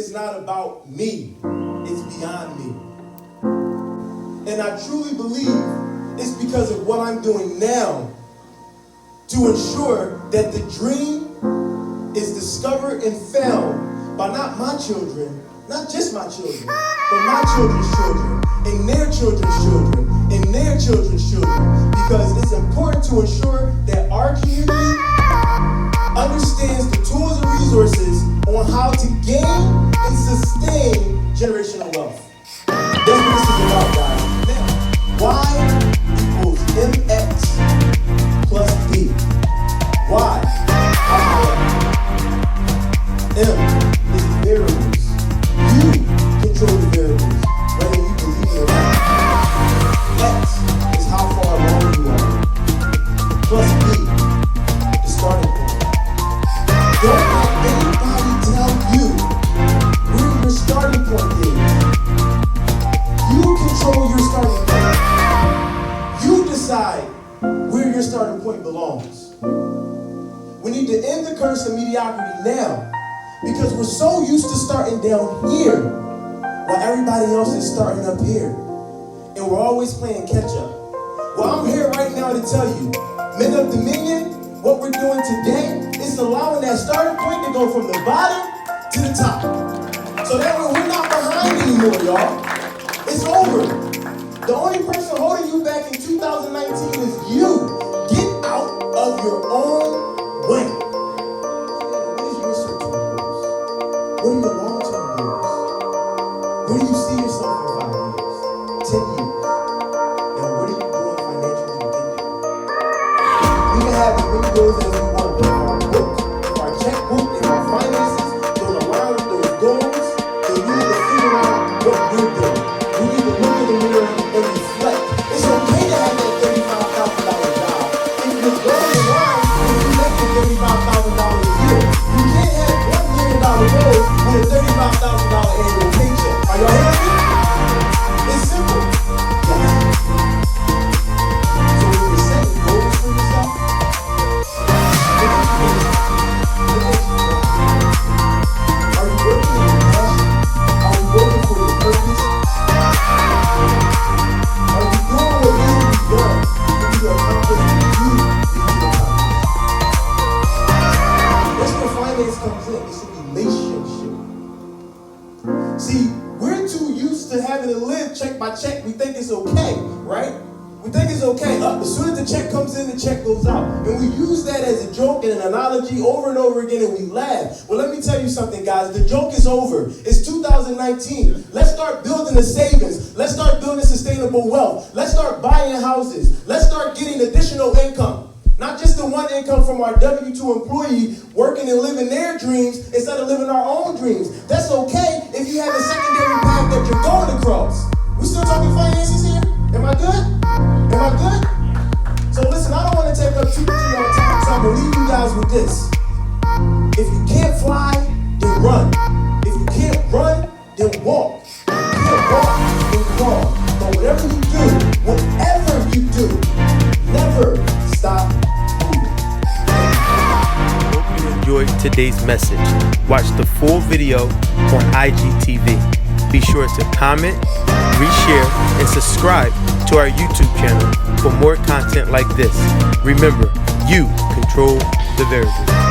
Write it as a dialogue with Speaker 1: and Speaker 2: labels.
Speaker 1: is not about me, it's beyond me. And I truly believe it's because of what I'm doing now to ensure that the dream is discovered and found by not my children, not just my children, but my children's children, and their children's children, and their children's children. Because it's important to ensure that our community understands the tools and resources on how to gain and sustain generational wealth. That's what this is about, guys. Now, Y equals MX plus D. Why? M is the variables. You control the variables, whether you believe it or not. X is how far along you are. Plus B, the starting point. Don't let anybody tell you where your starting point is. You control your starting point. You decide where your starting point belongs. We need to end the curse of mediocrity now, because we're so used to starting down here while everybody else is starting up here. And we're always playing catch up. Well, I'm here right now to tell you, Men of Dominion, what we're doing today is allowing that starting point to go from the bottom to the top. So that way we're not behind anymore, y'all. It's over. The only person holding you back in 2019 is you. Get out of your own way. What is your short-term goals? What are your long-term goals? Where do you see yourself in 5 years, 10 years? And what are you doing financially to get there? We can have as many goals as we want, but if our book, if our checkbook, if our finances don't align with those goals, then we need to figure out what we're doing. We need to look in the mirror and reflect. It's okay to have that $35,000 job. If your goal is wrong, then you make the $35,000 a year. You can't have $1 million goals with a $35,000 annual paycheck. Are y'all hearing me? It's simple. Yeah. So when you're setting goals for yourself, are you working in your passion? Are you working for your purpose? Are you doing what needs to be done for you to accomplish what you need to accomplish? That's where finance comes in. It's a relationship. See, we're too used to having to live check by check. We think it's okay, right? We think it's okay. As soon as the check comes in, the check goes out. And we use that as a joke and an analogy over and over again, and we laugh. Well, let me tell you something, guys. The joke is over. It's 2019. Let's start building the savings. Let's start building sustainable wealth. Let's start buying houses. Let's start getting additional income. Not just the one income from our W-2 employee working and living their dreams instead of living our own dreams. That's okay if you have a secondary path that you're going across. We still talking finances here? Am I good? Am I good? So listen, I don't want to take up too much of your time, so I'm going to leave you guys with this. If you can't fly, then run. If you can't run, then walk. If you can't walk, then crawl. But whatever you do, never stop moving.
Speaker 2: Hope you enjoyed today's message. Watch the full video on IGTV. Be sure to comment, reshare, and subscribe to our YouTube channel for more content like this. Remember, you control the variables.